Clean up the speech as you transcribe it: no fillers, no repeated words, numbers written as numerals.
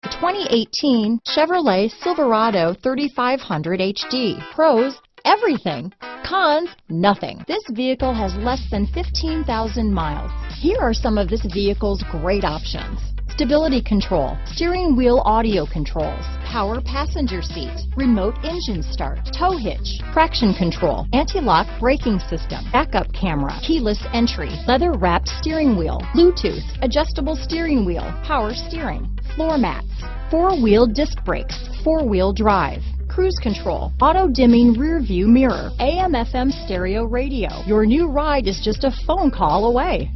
The 2018 Chevrolet Silverado 3500HD. Pros, everything. Cons, nothing. This vehicle has less than 15,000 miles. Here are some of this vehicle's great options: stability control, steering wheel audio controls, power passenger seat, remote engine start, tow hitch, traction control, anti-lock braking system, backup camera, keyless entry, leather-wrapped steering wheel, Bluetooth, adjustable steering wheel, power steering, floor mats, four-wheel disc brakes, four-wheel drive, cruise control, auto-dimming rear view mirror, AM/FM stereo radio. Your new ride is just a phone call away.